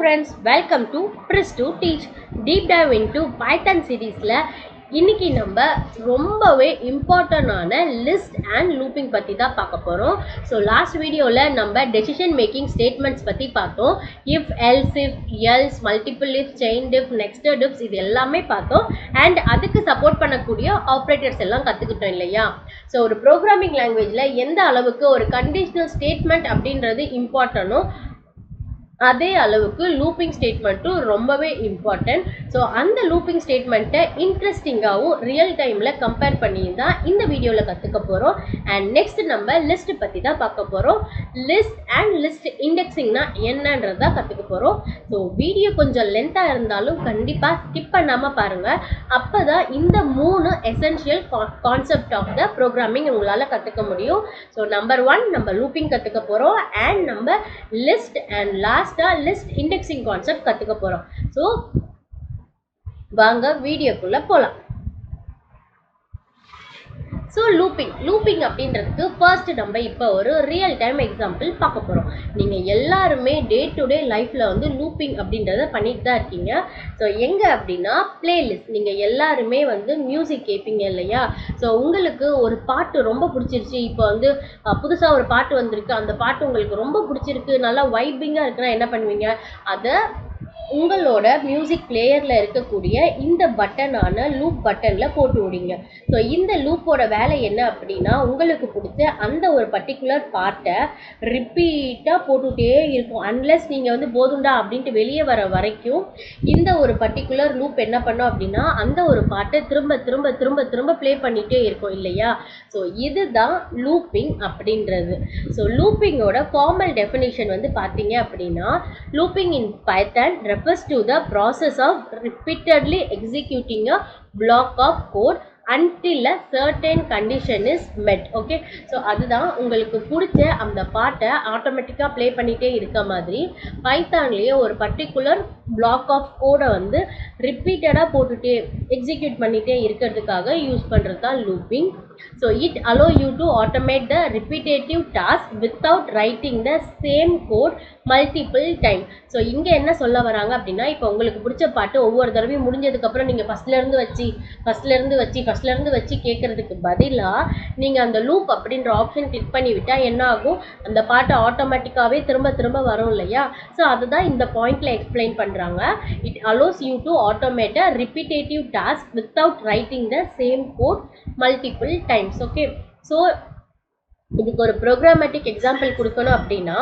friends, welcome to Press to Teach. Deep dive into Python series இன்னைக்கு நம்ம ரொம்பவே இம்பார்ட்டன்டான லிஸ்ட் அண்ட் லூப்பிங் பற்றி தான் பார்க்க போகிறோம். ஸோ லாஸ்ட் வீடியோவில் நம்ம டெசிஷன் மேக்கிங் ஸ்டேட்மெண்ட்ஸ் பற்றி பார்த்தோம். If, else, if, else, multiple if, chain if, nested ifs இது எல்லாமே பார்த்தோம். அண்ட் அதுக்கு சப்போர்ட் பண்ணக்கூடிய ஆப்ரேட்டர்ஸ் எல்லாம் கற்றுக்கிட்டோம் இல்லையா? ஸோ ஒரு ப்ரோக்ராமிங் லாங்குவேஜில் எந்த அளவுக்கு ஒரு கண்டிஷனல் ஸ்டேட்மெண்ட் அப்படின்றது இம்பார்ட்டனோ அதே அளவுக்கு லூப்பிங் ஸ்டேட்மெண்ட்டும் ரொம்பவே இம்பார்ட்டன்ட். ஸோ அந்த லூப்பிங் ஸ்டேட்மெண்ட்டை இன்ட்ரெஸ்டிங்காகவும் ரியல் டைமில் கம்பேர் பண்ணி தான் இந்த வீடியோவில் கற்றுக்க போகிறோம். அண்ட் நெக்ஸ்ட் நம்ம லிஸ்ட் பற்றி தான் பார்க்க போகிறோம். லிஸ்ட் அண்ட் லிஸ்ட் இண்டெக்ஸிங்னா என்னன்றதான் கற்றுக்க போகிறோம். ஸோ வீடியோ கொஞ்சம் லென்த்தாக இருந்தாலும் கண்டிப்பாக ஸ்கிப் பண்ணாமல் பாருங்கள். அப்போ தான் இந்த 3 essential concept of the programming உங்களால் கற்றுக்க முடியும். ஸோ நம்பர் 1 நம்ம லூப்பிங் கற்றுக்க போகிறோம். அண்ட் நம்ம list and list indexing concept கத்துக்க போறோம். சோ வாங்க வீடியோக்குள்ள போலாம். ஸோ லூப்பிங் அப்படின்றதுக்கு ஃபர்ஸ்ட் நம்ம இப்போ ஒரு ரியல் டைம் எக்ஸாம்பிள் பார்க்க போகிறோம். நீங்கள் எல்லாருமே டே டு டே லைஃப்பில் வந்து லூப்பிங் அப்படின்றத பண்ணிட்டு தான் இருக்கீங்க. ஸோ எங்கே அப்படின்னா பிளேலிஸ்ட். நீங்கள் எல்லாருமே வந்து மியூசிக் கேட்பீங்க இல்லையா? ஸோ உங்களுக்கு ஒரு பாட்டு ரொம்ப பிடிச்சிருச்சு. இப்போ வந்து புதுசாக ஒரு பாட்டு வந்திருக்கு, அந்த பாட்டு உங்களுக்கு ரொம்ப பிடிச்சிருக்கு, நல்லா வைபிங்காக இருக்குன்னா என்ன பண்ணுவீங்க? அதை உங்களோட மியூசிக் பிளேயரில் இருக்கக்கூடிய இந்த பட்டனான லூப் பட்டனில் போட்டு விடுங்க. ஸோ இந்த லூப்போட வேலை என்ன அப்படின்னா, உங்களுக்கு பிடிச்ச அந்த ஒரு பர்டிகுலர் பார்ட்டை ரிப்பீட்டாக போட்டுகிட்டே இருக்கும். அன்லெஸ் நீங்கள் வந்து போதுண்டா அப்படின்ட்டு வெளியே வர வரைக்கும் இந்த ஒரு பர்டிகுலர் லூப் என்ன பண்ணோம் அப்படின்னா அந்த ஒரு பாட்டை திரும்ப திரும்ப திரும்ப திரும்ப ப்ளே பண்ணிகிட்டே இருக்கும் இல்லையா? ஸோ இதுதான் லூப்பிங் அப்படின்றது. ஸோ லூப்பிங்கோட ஃபார்மல் டெஃபினிஷன் வந்து பார்த்தீங்க அப்படின்னா, looping in Python refers to the process of repeatedly executing a block of code until a certain condition is met. Okay, so அதுதான் உங்களுக்கு பிடிச்ச அந்த பாட்டை ஆட்டோமேட்டிக்காக ப்ளே பண்ணிகிட்டே இருக்க மாதிரி பைத்தான்லேயே ஒரு பர்டிகுலர் பிளாக் ஆஃப் கோடை வந்து ரிப்பீட்டடாக போட்டுகிட்டே எக்ஸிக்யூட் பண்ணிகிட்டே இருக்கிறதுக்காக யூஸ் பண்ணுறது தான் looping. So it allow you to automate the repetitive task without writing the same code multiple time. So இங்கே என்ன சொல்ல வராங்க அப்படின்னா, இப்போ உங்களுக்கு பிடிச்ச பாட்டு ஒவ்வொரு தடவையும் முடிஞ்சதுக்கப்புறம் நீங்கள் ஃபஸ்ட்லேருந்து வச்சு கேட்குறதுக்கு பதிலாக நீங்கள் அந்த லூப் அப்படின்ற ஆப்ஷன் கிளிக் பண்ணி விட்டால் என்ன ஆகும்? அந்த பாட்டு ஆட்டோமேட்டிக்காகவே திரும்ப திரும்ப வரும் இல்லையா? ஸோ அதுதான் இந்த பாயிண்டில் எக்ஸ்பிளைன் பண்ணுறாங்க. It allows you to automate a repetitive task without writing the same code multiple times. Okay, so இதுக்கு ஒரு ப்ரோக்ராமேட்டிக் எக்ஸாம்பிள் கொடுக்கணும் அப்படின்னா,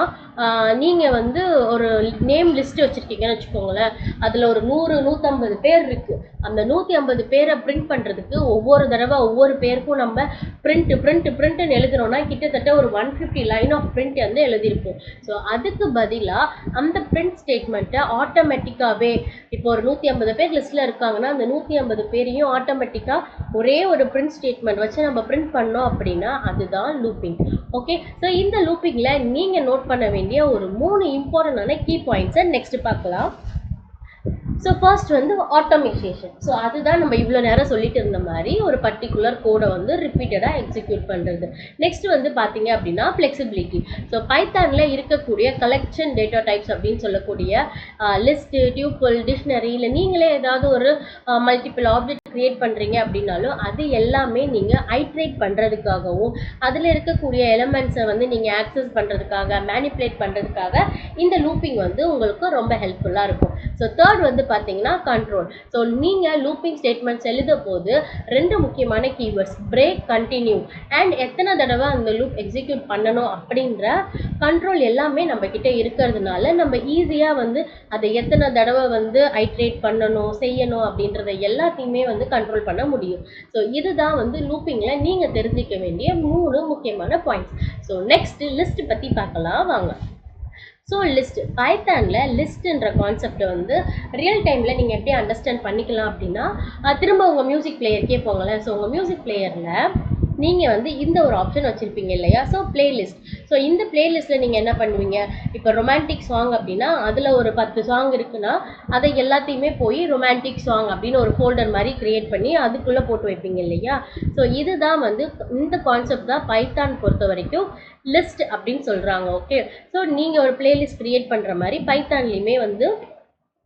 நீங்கள் வந்து ஒரு நேம் லிஸ்ட் வச்சுருக்கீங்கன்னு வச்சுக்கோங்களேன். அதில் ஒரு 100-150 பேர் இருக்குது. அந்த 150 பேரை பிரிண்ட் பண்ணுறதுக்கு ஒவ்வொரு தடவை ஒவ்வொரு பேருக்கும் நம்ம பிரிண்ட்டுன்னு எழுதுனோன்னா கிட்டத்தட்ட ஒரு 150 லைன் ஆஃப் பிரிண்ட் வந்து எழுதியிருப்போம். ஸோ அதுக்கு பதிலாக அந்த பிரிண்ட் ஸ்டேட்மெண்ட்டை ஆட்டோமேட்டிக்காகவே இப்போ ஒரு 150 பேர் லிஸ்ட்டில் இருக்காங்கன்னா அந்த 150 பேரையும் ஆட்டோமேட்டிக்காக ஒரே ஒரு பிரிண்ட் ஸ்டேட்மெண்ட் வச்சு நம்ம பிரிண்ட் பண்ணோம் அப்படின்னா அதுதான் லூப்பிங். ஓகே, ஸோ இந்த லூப்பிங்கில் நீங்கள் நோட் பண்ண வேண்டிய ஒரு 3 இம்பார்ட்டன்டான கீ பாயிண்ட்ஸை நெக்ஸ்ட் பார்க்கலாம். ஸோ ஃபர்ஸ்ட் வந்து ஆட்டோமேஷன். ஸோ அதுதான் நம்ம இவ்வளோ நேரம் சொல்லிட்டு இருந்த மாதிரி ஒரு பர்டிகுலர் கோடை வந்து ரிப்பீட்டடாக எக்ஸிக்யூட் பண்ணுறது. நெக்ஸ்ட் வந்து பார்த்தீங்க அப்படின்னா ஃப்ளெக்சிபிலிட்டி. ஸோ பைத்தானில் இருக்கக்கூடிய கலெக்ஷன் டேட்டா டைப்ஸ் அப்படின்னு சொல்லக்கூடிய லிஸ்ட்டு, டியூப்பிள், டிக்ஷனரி, இல்லை நீங்களே ஏதாவது ஒரு மல்டிபிள் ஆப்ஜெக்ட் க்ரியேட் பண்ணுறீங்க அப்படின்னாலும் அது எல்லாமே நீங்கள் ஐட்ரேட் பண்ணுறதுக்காகவும் அதில் இருக்கக்கூடிய எலமெண்ட்ஸை வந்து நீங்கள் ஆக்சஸ் பண்ணுறதுக்காக மேனிப்புலேட் பண்ணுறதுக்காக இந்த லூப்பிங் வந்து உங்களுக்கு ரொம்ப ஹெல்ப்ஃபுல்லாக இருக்கும். ஸோ தேர்ட் வந்து பார்த்தீங்கன்னா கண்ட்ரோல். ஸோ நீங்கள் லூப்பிங் ஸ்டேட்மெண்ட்ஸ் எழுத போது 2 முக்கியமான கீவேர்ட்ஸ், பிரேக், கண்டினியூ அண்ட் எத்தனை தடவை அந்த லூப் எக்ஸிக்யூட் பண்ணணும் அப்படின்ற கண்ட்ரோல் எல்லாமே நம்ம கிட்ட இருக்கிறதுனால நம்ம ஈஸியாக வந்து அதை எத்தனை தடவை வந்து ஐட்ரேட் செய்யணும் அப்படின்றத எல்லாத்தையுமே வந்து கண்ட்ரோல் பண்ண முடியும். ஸோ இதுதான் வந்து லூப்பிங்கில் நீங்கள் தெரிஞ்சிக்க வேண்டிய 3 முக்கியமான பாயிண்ட்ஸ். ஸோ நெக்ஸ்ட் லிஸ்ட் பற்றி பார்க்கலாம் வாங்க. ஸோ பைத்தானில் லிஸ்ட்டுன்ற கான்செப்டை வந்து ரியல் டைமில் நீங்கள் எப்படி அண்டர்ஸ்டாண்ட் பண்ணிக்கலாம் அப்படின்னா, திரும்ப உங்கள் மியூசிக் பிளேயருக்கே போங்களேன். ஸோ உங்கள் மியூசிக் பிளேயரில் நீங்கள் வந்து இந்த ஒரு ஆப்ஷன் வச்சுருப்பீங்க இல்லையா? So playlist. ஸோ இந்த பிளேலிஸ்ட்டில் நீங்கள் என்ன பண்ணுவீங்க? இப்போ ரொமான்டிக் சாங் அப்படின்னா அதில் ஒரு 10 சாங் இருக்குன்னா அதை எல்லாத்தையுமே போய் ரொமான்டிக் சாங் அப்படின்னு ஒரு ஃபோல்டர் மாதிரி க்ரியேட் பண்ணி அதுக்குள்ளே போட்டு வைப்பீங்க இல்லையா? ஸோ இதுதான் வந்து இந்த கான்செப்ட் தான் பைத்தான் பொறுத்த வரைக்கும் லிஸ்ட் அப்படின்னு சொல்கிறாங்க. ஓகே, ஸோ நீங்கள் ஒரு பிளேலிஸ்ட் க்ரியேட் பண்ணுற மாதிரி பைத்தான்லேயுமே வந்து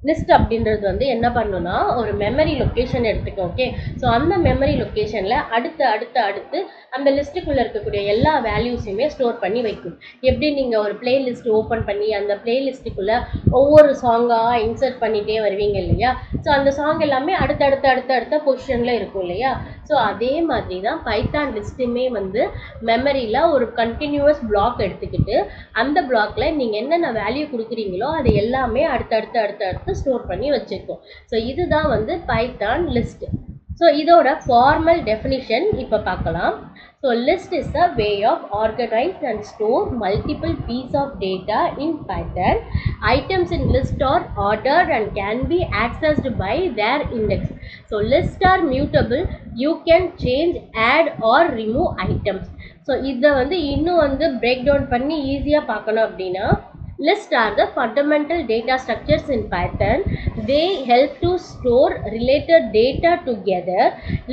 லிஸ்ட் அப்படின்றது வந்து என்ன பண்ணுன்னா ஒரு மெமரி லொக்கேஷன் எடுத்துக்கும். ஓகே, ஸோ அந்த மெமரி லொக்கேஷனில் அடுத்து அந்த லிஸ்ட்டுக்குள்ளே இருக்கக்கூடிய எல்லா வேல்யூஸையுமே ஸ்டோர் பண்ணி வைக்கும். எப்படி நீங்கள் ஒரு பிளேலிஸ்ட் ஓப்பன் பண்ணி அந்த பிளேலிஸ்ட்டுக்குள்ளே ஒவ்வொரு சாங்காக இன்சர்ட் பண்ணிகிட்டே வருவீங்க இல்லையா? ஸோ அந்த சாங் எல்லாமே அடுத்த பொசிஷனில் இருக்கும் இல்லையா? ஸோ அதே மாதிரி தான் பைத்தான் லிஸ்ட்டுமே வந்து மெமரியில் ஒரு கண்டினியூவஸ் பிளாக் எடுத்துக்கிட்டு அந்த பிளாக்ல நீங்கள் என்னென்ன வேல்யூ கொடுக்குறீங்களோ அது எல்லாமே அடுத்து ஸ்டோர் பண்ணி வச்சுருக்கோம். ஸோ இதுதான் வந்து பைத்தான் லிஸ்ட். ஸோ இதோட ஃபார்மல் டெஃபினிஷன் இப்போ பார்க்கலாம். So list is a way of organize and store multiple piece of data in Python. Items in list are ordered and can be accessed by their index. So list are mutable, you can change, add or remove items. So இதை வந்து இன்னும் வந்து break down பண்ணி ஈஸியாக பார்க்கணும் அப்படின்னா, lists are the fundamental data structures in Python. They help to store related data together.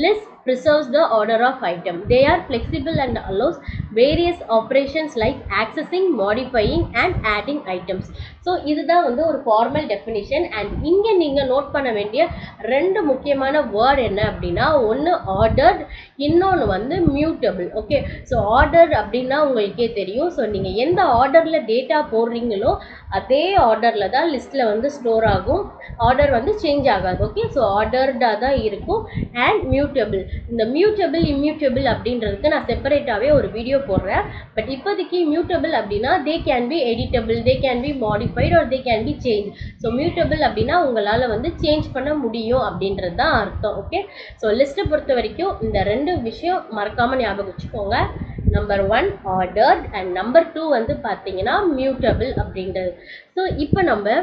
List preserves the order of item. They are flexible and allows various operations like accessing, modifying and adding items. So இதுதான் வந்து ஒரு formal definition. And இங்கே நீங்கள் note பண்ண வேண்டிய ரெண்டு முக்கியமான word என்ன அப்படின்னா, ஒன்று ஆர்டர்ட், இன்னொன்று வந்து மியூட்டபிள். ஓகே, ஸோ ஆர்டர் அப்படின்னா உங்களுக்கே தெரியும். ஸோ நீங்கள் எந்த ஆர்டரில் டேட்டா போடுறீங்களோ அதே ஆர்டரில் தான் லிஸ்ட்டில் வந்து ஸ்டோர் ஆகும். ஆர்டர் வந்து சேஞ்ச் ஆகாது. ஓகே, ஸோ ஆர்டர்டாக தான் இருக்கும். அண்ட் மியூட்டபிள், இந்த மியூட்டபிள் இம்யூட்டபிள் அப்படின்றதுக்கு நான் செப்பரேட்டாகவே ஒரு வீடியோ போடுறேன். பட் இப்போதைக்கு மியூட்டபிள் அப்படின்னா they can be editable, they can be modified or they can be change. So mutable அப்படின்னா உங்களால் வந்து சேஞ்ச் பண்ண முடியும் அப்படின்றது தான் அர்த்தம். ஓகே, ஸோ லிஸ்ட்டை பொறுத்த வரைக்கும் இந்த ரெண்டு விஷயம் மறக்காமல் ஞாபகம் வச்சுக்கோங்க. நம்பர் 1 ஆர்டர்ட் அண்ட் நம்பர் 2 வந்து பார்த்தீங்கன்னா மியூட்டபிள் அப்படின்றது. ஸோ இப்போ நம்ம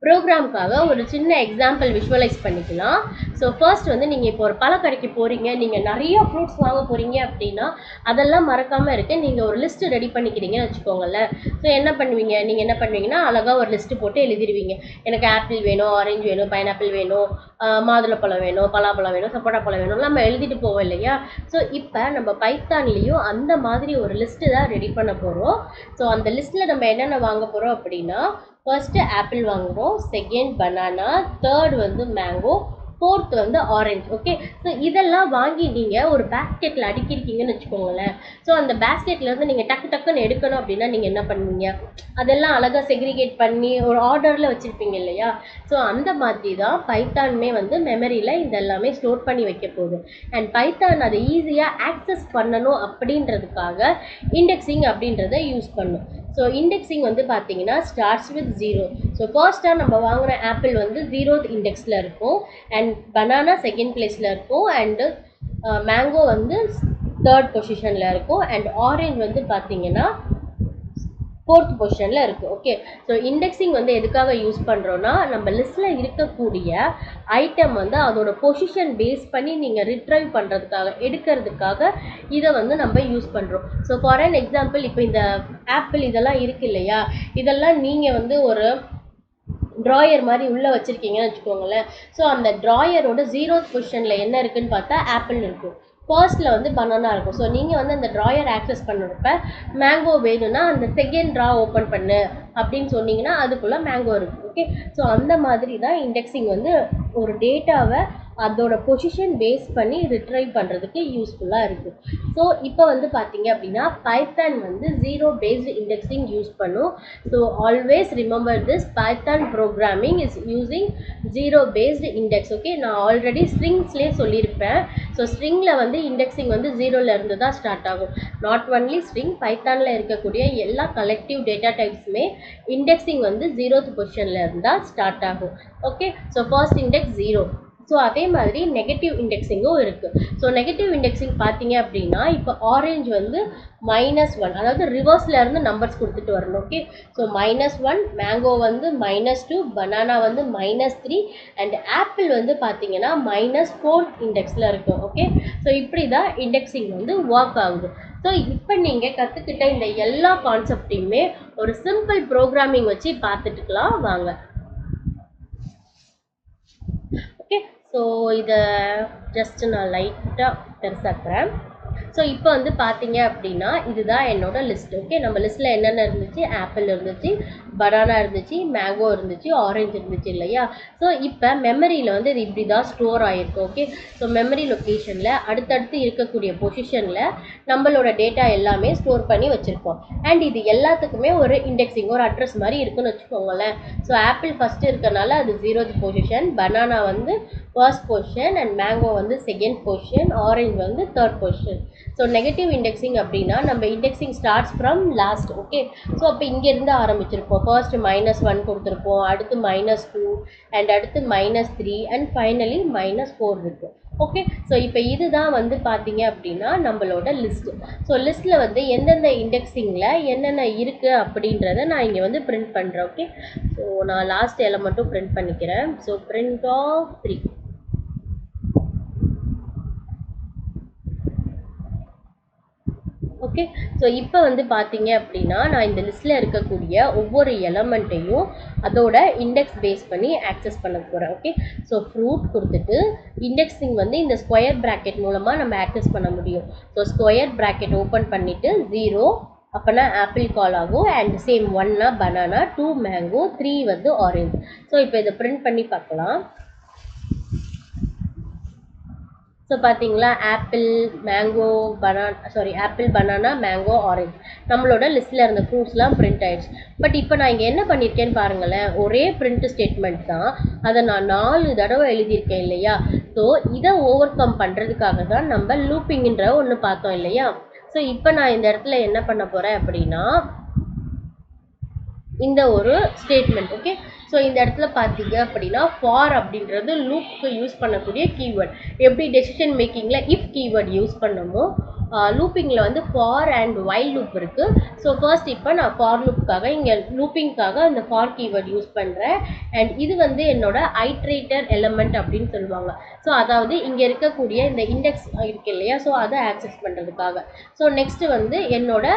ப்ரோக்ராம்காக ஒரு சின்ன எக்ஸாம்பிள் விஷுவலைஸ் பண்ணிக்கலாம். ஸோ ஃபர்ஸ்ட் வந்து நீங்கள் இப்போ ஒரு பழக்கடைக்கு போகிறீங்க, நீங்கள் நிறைய ஃப்ரூட்ஸ் வாங்க போகிறீங்க அப்படின்னா அதெல்லாம் மறக்காமல் இருக்க நீங்கள் ஒரு லிஸ்ட்டு ரெடி பண்ணிக்கிறீங்கன்னு வச்சுக்கோங்களேன். ஸோ நீங்கள் என்ன பண்ணுவீங்கன்னா அழகாக ஒரு லிஸ்ட்டு போட்டு எழுதிடுவீங்க. எனக்கு ஆப்பிள் வேணும், ஆரஞ்சு வேணும், பைனாப்பிள் வேணும், மாதுளப்பழம் வேணும், பலாப்பழம் வேணும், சப்போட்டா பழம் வேணும், நம்ம எழுதிட்டு போவோம் இல்லையா? ஸோ இப்போ நம்ம பைத்தான்லேயும் அந்த மாதிரி ஒரு லிஸ்ட்டு தான் ரெடி பண்ண போகிறோம். ஸோ அந்த லிஸ்ட்டில் நம்ம என்னென்ன வாங்க போகிறோம் அப்படின்னா, ஃபர்ஸ்ட்டு ஆப்பிள் வாங்குவோம், செகண்ட் பனானா, தேர்ட் வந்து மேங்கோ, ஃபோர்த் வந்து ஆரஞ்சு. ஓகே, ஸோ இதெல்லாம் வாங்கி நீங்கள் ஒரு பேஸ்கெட்டில் அடுக்கிருக்கீங்கன்னு வச்சுக்கோங்களேன். ஸோ அந்த பேஸ்கெட்லேருந்து நீங்கள் டக்குன்னு எடுக்கணும் அப்படின்னா நீங்கள் என்ன பண்ணுவீங்க? அதெல்லாம் அழகாக செக்ரிகேட் பண்ணி ஒரு ஆர்டரில் வச்சுருப்பீங்க இல்லையா? ஸோ அந்த மாதிரி தான் பைத்தானுமே வந்து மெமரியில் இதெல்லாமே ஸ்டோர் பண்ணி வைக்க போகுது. அண்ட் பைத்தான் அதை ஈஸியாக ஆக்சஸ் பண்ணணும் அப்படின்றதுக்காக இண்டெக்ஸிங் அப்படின்றத யூஸ் பண்ணும். ஸோ இண்டெக்ஸிங் வந்து பார்த்தீங்கன்னா ஸ்டார்ட்ஸ் வித் 0. ஸோ ஃபர்ஸ்ட்டாக நம்ம வாங்கின ஆப்பிள் வந்து 0th இண்டெக்ஸில் இருக்கும், அண்ட் பனானா செகண்ட் பிளேஸில் இருக்கும், அண்டு மேங்கோ வந்து தேர்ட் பொசிஷனில் இருக்கும், அண்ட் ஆரஞ்சு வந்து பார்த்தீங்கன்னா 4th பொசிஷனில் இருக்குது. ஓகே, ஸோ இண்டெக்ஸிங் வந்து எதுக்காக யூஸ் பண்ணுறோன்னா, நம்ம லிஸ்ட்டில் இருக்கக்கூடிய ஐட்டம் வந்து அதோட பொசிஷன் பேஸ் பண்ணி நீங்கள் ரிட்ரைவ் பண்ணுறதுக்காக, எடுக்கிறதுக்காக இதை வந்து நம்ம யூஸ் பண்ணுறோம். ஸோ ஃபார் அன் எக்ஸாம்பிள், இப்போ இந்த ஆப்பிள் இதெல்லாம் இருக்கு இல்லையா, இதெல்லாம் நீங்கள் வந்து ஒரு ட்ராயர் மாதிரி உள்ளே வச்சுருக்கீங்கன்னு வச்சுக்கோங்களேன். ஸோ அந்த ட்ராயரோட 0th பொசிஷனில் என்ன இருக்குதுன்னு பார்த்தா ஆப்பிள் இருக்கும், ஃபர்ஸ்ட்டில் வந்து பனானா இருக்கும். ஸோ நீங்கள் வந்து அந்த ட்ராயர் ஆக்சஸ் பண்ணுறப்ப மேங்கோ வேணும்னா அந்த செகண்ட் ட்ரா ஓப்பன் பண்ணு அப்படின்னு சொன்னீங்கன்னா அதுக்குள்ளே மேங்கோ இருக்குது. ஓகே, ஸோ அந்த மாதிரி தான் இண்டெக்ஸிங் வந்து ஒரு டேட்டாவை அதோட பொசிஷன் பேஸ் பண்ணி ரிட்ரைவ் பண்ணுறதுக்கு யூஸ்ஃபுல்லாக இருக்குது. ஸோ இப்போ வந்து பார்த்தீங்க அப்படின்னா பைத்தான் வந்து 0 பேஸ்டு இண்டெக்ஸிங் யூஸ் பண்ணும். So always remember this, Python programming is using 0 based index. Okay, நான் ஆல்ரெடி ஸ்ட்ரிங்ஸ்லேயே சொல்லியிருப்பேன். ஸோ ஸ்ட்ரிங்கில் வந்து இண்டெக்ஸிங் வந்து 0லேருந்து தான் ஸ்டார்ட் ஆகும். நாட் ஒன்லி ஸ்ட்ரிங், பைத்தானில் இருக்கக்கூடிய எல்லா கலெக்டிவ் டேட்டா டைப்ஸுமே இண்டெக்ஸிங் வந்து 0th பொசிஷனில் இருந்தால் ஸ்டார்ட் ஆகும். Okay, so first index 0. So அதே மாதிரி நெகட்டிவ் இண்டெக்ஸிங்கும் இருக்குது. ஸோ நெகட்டிவ் இண்டெக்ஸிங் பார்த்தீங்க அப்படின்னா இப்போ ஆரஞ்சு வந்து -1, அதாவது ரிவர்ஸில் இருந்து நம்பர்ஸ் கொடுத்துட்டு வரணும். ஓகே, ஸோ -1, மேங்கோ வந்து -2, பனானா வந்து -3, அண்ட் ஆப்பிள் வந்து பார்த்தீங்கன்னா -4th இண்டெக்ஸில் இருக்கும். ஓகே, ஸோ இப்படி தான் இண்டெக்ஸிங் வந்து ஒர்க் ஆகுது. ஸோ இப்போ நீங்கள் கற்றுக்கிட்ட இந்த எல்லா கான்செப்டையுமே ஒரு சிம்பிள் ப்ரோக்ராமிங் வச்சு பார்த்துட்டுக்கலாம் வாங்க. ஓகே, ஸோ இதை ஜஸ்ட் நான் லைட்டாக பெருசாக்குறேன். ஸோ இப்போ வந்து பார்த்தீங்க அப்படின்னா இதுதான் என்னோட லிஸ்ட். ஓகே, நம்ம லிஸ்ட்டில் என்னென்ன இருந்துச்சு, ஆப்பிள் இருந்துச்சு, பனானா இருந்துச்சு, மேங்கோ இருந்துச்சு, ஆரஞ்சு இருந்துச்சு இல்லையா? ஸோ இப்போ மெமரியில் வந்து இது இப்படி தான் ஸ்டோர் ஆகிருக்கு. ஓகே, ஸோ மெமரி லொக்கேஷனில் அடுத்தடுத்து இருக்கக்கூடிய பொசிஷனில் நம்மளோட டேட்டா எல்லாமே ஸ்டோர் பண்ணி வச்சுருக்கோம். அண்ட் இது எல்லாத்துக்குமே ஒரு இண்டெக்ஸிங், ஒரு அட்ரஸ் மாதிரி இருக்குன்னு வச்சுக்கோங்களேன். ஸோ ஆப்பிள் ஃபஸ்ட்டு இருக்கனால அது 0th பொசிஷன், பனானா வந்து ஃபர்ஸ்ட் பொசிஷன், அண்ட் மேங்கோ வந்து செகண்ட் பொசிஷன், ஆரஞ்சு வந்து third position. So negative indexing அப்படின்னா நம்ம indexing starts from last. Okay, so அப்போ இங்கேருந்து ஆரம்பிச்சிருப்போம். ஃபர்ஸ்ட் -1 கொடுத்துருப்போம், அடுத்து -2 அண்ட் அடுத்து -3 அண்ட் ஃபைனலி -4 இருக்குது. ஓகே, ஸோ இப்போ இதுதான் வந்து பார்த்தீங்க அப்படின்னா நம்மளோட லிஸ்ட்டு. ஸோ லிஸ்ட்டில் வந்து எந்தெந்த இண்டெக்ஸிங்கில் என்னென்ன இருக்குது அப்படின்றத நான் இங்கே வந்து பிரிண்ட் பண்ணுறேன். ஓகே, ஸோ நான் லாஸ்ட் எலமெண்ட்டும் பிரிண்ட் பண்ணிக்கிறேன். So print of 3. Okay, so இப்போ வந்து பார்த்தீங்க அப்படின்னா நான் இந்த லிஸ்ட்டில் இருக்கக்கூடிய ஒவ்வொரு எலமெண்ட்டையும் அதோட இண்டெக்ஸ் பேஸ் பண்ணி ஆக்சஸ் பண்ண போகிறேன். ஓகே, ஸோ ஃப்ரூட் கொடுத்துட்டு இண்டெக்ஸிங் வந்து இந்த ஸ்கொயர் ப்ராக்கெட் மூலமாக நம்ம ஆக்சஸ் பண்ண முடியும். ஸோ ஸ்கொயர் ப்ராக்கெட் ஓப்பன் பண்ணிவிட்டு 0 அப்போனா ஆப்பிள் கால் ஆகும், அண்ட் சேம் 1னா பனானா, 2 மேங்கோ, 3 வந்து ஆரஞ்சு. ஸோ இப்போ இதை பிரிண்ட் பண்ணி பார்க்கலாம். ஸோ பார்த்தீங்களா, ஆப்பிள் பனானா மேங்கோ ஆரஞ்சு நம்மளோட லிஸ்ட்டில் இருந்த ஃப்ரூட்ஸ்லாம் பிரிண்ட் ஆயிடுச்சு. பட் இப்போ நான் இங்கே என்ன பண்ணியிருக்கேன்னு பாருங்களேன், ஒரே பிரிண்ட் ஸ்டேட்மெண்ட் தான், அதை நான் 4 தடவை எழுதியிருக்கேன் இல்லையா? ஸோ இதை ஓவர் கம் பண்ணுறதுக்காக தான் நம்ம லூப்பிங்கிற ஒன்று பார்த்தோம் இல்லையா? ஸோ இப்போ நான் இந்த இடத்துல என்ன பண்ண போகிறேன் அப்படின்னா இந்த ஒரு ஸ்டேட்மெண்ட். ஓகே, ஸோ இந்த இடத்துல பார்த்தீங்க அப்படின்னா ஃபார் அப்படின்றது லூப்புக்கு யூஸ் பண்ணக்கூடிய கீவேர்ட். எப்படி டெசிஷன் மேக்கிங்கில் இஃப் கீவேர்ட் யூஸ் பண்ணமோ லூப்பிங்கில் வந்து ஃபார் அண்ட் வைல் லூப் இருக்குது. ஸோ ஃபர்ஸ்ட் இப்போ நான் ஃபார் லூப்புக்காக இங்கே லூப்பிங்காக இந்த ஃபார் கீவேர்ட் யூஸ் பண்ணுறேன். அண்ட் இது வந்து என்னோட ஐட்ரேட்டர் எலமெண்ட் அப்படின்னு சொல்லுவாங்க. ஸோ அதாவது இங்கே இருக்கக்கூடிய இந்த இண்டெக்ஸ் இருக்கு இல்லையா? ஸோ அதை ஆக்சஸ் பண்ணுறதுக்காக. ஸோ நெக்ஸ்ட்டு வந்து என்னோட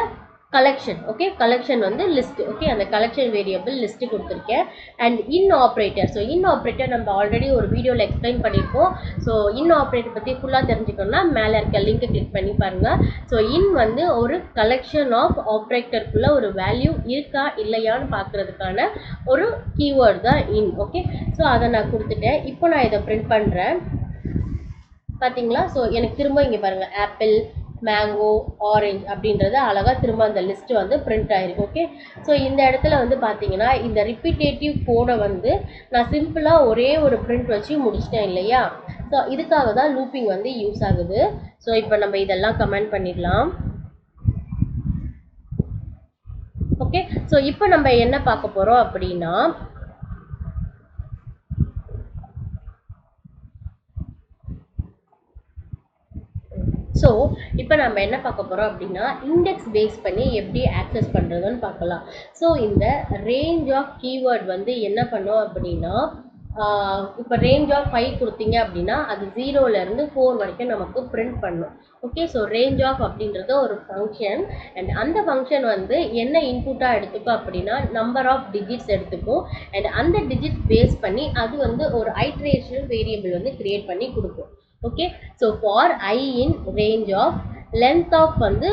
கலெக்ஷன். ஓகே, கலெக்ஷன் வந்து லிஸ்ட். ஓகே, அந்த கலெக்ஷன் வேரியபிள் லிஸ்ட்டு கொடுத்துருக்கேன். And in operator. So in operator நம்ம ஆல்ரெடி ஒரு வீடியோவில் எக்ஸ்பிளைன் பண்ணியிருக்கோம். ஸோ இன் ஆப்ரேட்டர் பற்றி ஃபுல்லாக தெரிஞ்சுக்கணும்னா மேலே இருக்க லிங்க்கை கிளிக் பண்ணி பாருங்கள். ஸோ இன் வந்து ஒரு கலெக்ஷன் ஆஃப் ஆப்ரேட்டருக்குள்ளே ஒரு வேல்யூ இருக்கா இல்லையான்னு பார்க்குறதுக்கான ஒரு கீவேர்டு தான் இன். ஓகே, ஸோ அதை நான் கொடுத்துட்டேன். இப்போ நான் இதை பிரிண்ட் பண்ணுறேன். பார்த்தீங்களா? ஸோ எனக்கு திரும்ப இங்கே பாருங்கள், ஆப்பிள், மேங்கோ, ஆரஞ்சு அப்படின்றது அழகாக திரும்ப அந்த லிஸ்ட்டு வந்து பிரிண்ட் ஆகிருக்கு. ஓகே, ஸோ இந்த இடத்துல வந்து பார்த்தீங்கன்னா இந்த ரிப்பீட்டேட்டிவ் கோடை வந்து நான் சிம்பிளாக ஒரே ஒரு பிரிண்ட் வச்சு முடிச்சிட்டேன் இல்லையா? ஸோ இதுக்காக தான் லூப்பிங் வந்து யூஸ் ஆகுது. ஸோ இப்போ நம்ம இதெல்லாம் கமெண்ட் பண்ணிடலாம். ஓகே, ஸோ இப்போ நம்ம என்ன பார்க்க போகிறோம் அப்படின்னா ஸோ இப்போ நம்ம என்ன பார்க்க போகிறோம் அப்படின்னா இண்டெக்ஸ் பேஸ் பண்ணி எப்படி ஆக்சஸ் பண்ணுறதுன்னு பார்க்கலாம். ஸோ இந்த ரேஞ்ச் ஆஃப் கீவேர்ட் வந்து என்ன பண்ணோம் அப்படின்னா இப்போ ரேஞ்ச் ஆஃப் 5 கொடுத்தீங்க அப்படின்னா அது 0லேருந்து 4 வரைக்கும் நமக்கு பிரிண்ட் பண்ணும். ஓகே, ஸோ ரேஞ்ச் ஆஃப் அப்படின்றது ஒரு ஃபங்க்ஷன். அண்ட் அந்த ஃபங்க்ஷன் வந்து என்ன இன்புட்டாக எடுத்துக்கும் அப்படின்னா நம்பர் ஆஃப் டிஜிட்ஸ் எடுத்துக்கும். அண்ட் அந்த டிஜிட்ஸ் பேஸ் பண்ணி அது வந்து ஒரு ஐட்ரேஷன் வேரியபிள் வந்து கிரியேட் பண்ணி கொடுக்கும். Okay, so for I in range of length of வந்து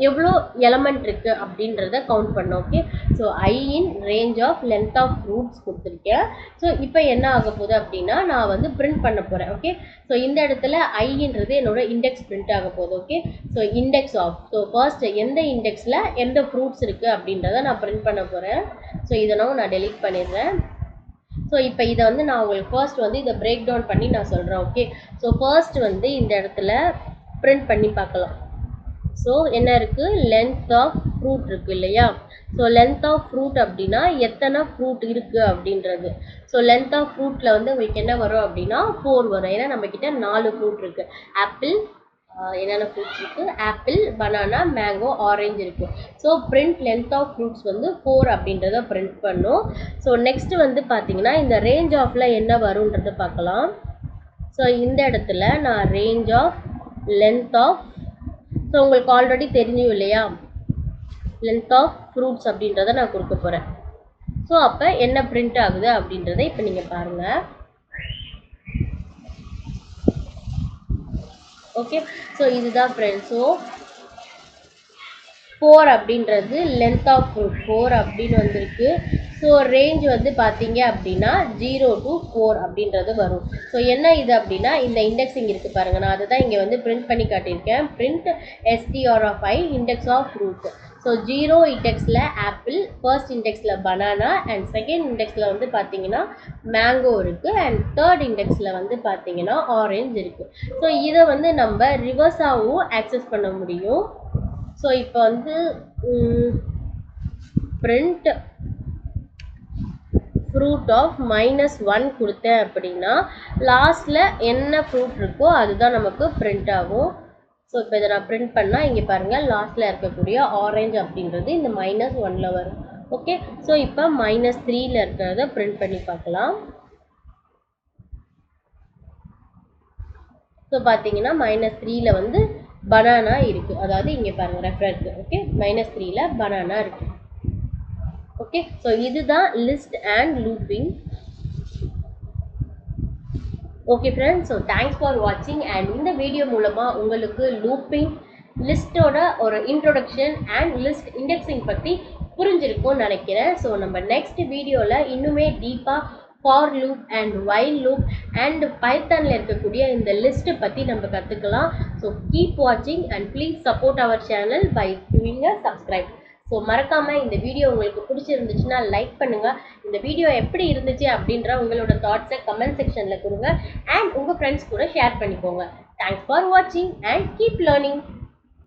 எவ்வளோ எலமெண்ட் இருக்குது அப்படின்றத கவுண்ட் பண்ணோம். Okay, so I in range of length of fruits கொடுத்துருக்கேன். ஸோ இப்போ என்ன ஆக போகுது அப்படின்னா நான் வந்து பிரிண்ட் பண்ண போகிறேன். ஓகே, ஸோ இந்த இடத்துல ஐன்றது என்னோட இண்டெக்ஸ் பிரிண்ட் ஆக போகுது. Okay, so index of, so first எந்த இண்டெக்ஸில் எந்த ஃப்ரூட்ஸ் இருக்குது அப்படின்றத நான் பிரிண்ட் பண்ண போகிறேன். ஸோ இதெல்லாம் நான் டெலீட் பண்ணிடுறேன். ஸோ இப்போ இதை வந்து நான் உங்களுக்கு ஃபர்ஸ்ட் வந்து இதை பிரேக் டவுன் பண்ணி நான் சொல்கிறேன். ஓகே, ஸோ ஃபர்ஸ்ட் வந்து இந்த இடத்துல பிரிண்ட் பண்ணி பார்க்கலாம். ஸோ என்ன இருக்குது, லென்த் ஆஃப் ஃப்ரூட் இருக்குது இல்லையா? ஸோ லென்த் ஆஃப் ஃப்ரூட் அப்படின்னா எத்தனை ஃப்ரூட் இருக்குது அப்படின்றது. ஸோ லென்த் ஆஃப் ஃப்ரூட்டில் வந்து உங்களுக்கு என்ன வரும் அப்படின்னா 4 வரும். ஏன்னா நம்மக்கிட்ட 4 ஃப்ரூட் இருக்குது. ஆப்பிள், என்னென்ன ஃப்ரூட்ஸ் இருக்குது, ஆப்பிள், பனானா, மேங்கோ, ஆரஞ்சு இருக்குது. So print length of fruits வந்து 4 அப்படின்றத பிரிண்ட் பண்ணும். ஸோ நெக்ஸ்ட் வந்து பார்த்தீங்கன்னா இந்த ரேஞ்ச் ஆஃபில் என்ன வரும்ன்றதை பார்க்கலாம். ஸோ இந்த இடத்துல நான் range of length of, so உங்களுக்கு ஆல்ரெடி தெரியும் இல்லையா, லென்த் ஆஃப் ஃப்ரூட்ஸ் அப்படின்றத நான் கொடுக்க போகிறேன். ஸோ அப்போ என்ன பிரிண்ட் ஆகுது அப்படின்றத இப்போ நீங்கள் பாருங்கள். ஓகே, ஸோ இதுதான் ஃப்ரெண்ட்ஸ். ஸோ 4 அப்படின்றது லென்த் ஆஃப் ஃப்ரூட் 4 அப்படின்னு வந்திருக்கு. ஸோ ரேஞ்ச் வந்து பார்த்தீங்க அப்படின்னா 0 to 4 அப்படின்றது வரும். ஸோ என்ன இது அப்படின்னா இந்த இண்டெக்ஸிங் இருக்குது பாருங்கள், நான் அதை தான் இங்கே வந்து பிரிண்ட் பண்ணி காட்டியிருக்கேன். Print str of I index of root. So 0 இண்டெக்ஸில் ஆப்பிள், ஃபர்ஸ்ட் இண்டெக்ஸில் பனானா அண்ட் செகண்ட் இண்டெக்ஸில் வந்து பார்த்தீங்கன்னா மேங்கோ இருக்குது அண்ட் தேர்ட் இண்டெக்ஸில் வந்து பார்த்தீங்கன்னா ஆரஞ்சு இருக்குது. ஸோ இதை வந்து நம்ம ரிவர்ஸாகவும் ஆக்சஸ் பண்ண முடியும். ஸோ இப்போ வந்து print fruit of -1 கொடுத்தேன் அப்படின்னா லாஸ்ட்டில் என்ன ஃப்ரூட் இருக்கோ அதுதான் நமக்கு பிரிண்ட் ஆகும். ஸோ இப்போ இதை நான் பிரிண்ட் பண்ணால் இங்கே பாருங்கள் லாஸ்ட்டில் இருக்கக்கூடிய ஆரஞ்சு அப்படின்றது இந்த -1ல் வரும். ஓகே, ஸோ இப்போ -3ல் இருக்கிறத பிரிண்ட் பண்ணி பார்க்கலாம். ஸோ பார்த்தீங்கன்னா -3ல் வந்து பனானா இருக்குது, அதாவது இங்கே பாருங்கள் ரெஃபரன்ஸ். ஓகே, -3ல் பனானா இருக்குது. ஓகே, ஸோ இதுதான் list and looping. Okay friends, so thanks for வாட்சிங். அண்ட் இந்த வீடியோ மூலமாக உங்களுக்கு லூப்பிங், லிஸ்ட்டோட ஒரு இன்ட்ரோடக்ஷன் அண்ட் லிஸ்ட் இண்டெக்ஸிங் பற்றி புரிஞ்சிருக்கும்னு நினைக்கிறேன். ஸோ நம்ம நெக்ஸ்ட் வீடியோவில் இன்னுமே டீப்பாக for loop and while loop and பைத்தானில் இருக்கக்கூடிய இந்த லிஸ்ட்டு பற்றி நம்ம கற்றுக்கலாம். ஸோ கீப் வாட்சிங் and please support our channel by doing a subscribe. So மறக்காமல் இந்த வீடியோ உங்களுக்கு பிடிச்சிருந்துச்சுன்னா லைக் பண்ணுங்கள். இந்த வீடியோ எப்படி இருந்துச்சு அப்படின்ற உங்களோட தாட்ஸை கமெண்ட் செக்ஷனில் கொடுங்க அண்ட் உங்கள் ஃப்ரெண்ட்ஸ் கூட ஷேர் பண்ணிக்கோங்க. தேங்க்ஸ் ஃபார் வாட்சிங் அண்ட் கீப் லேர்னிங்.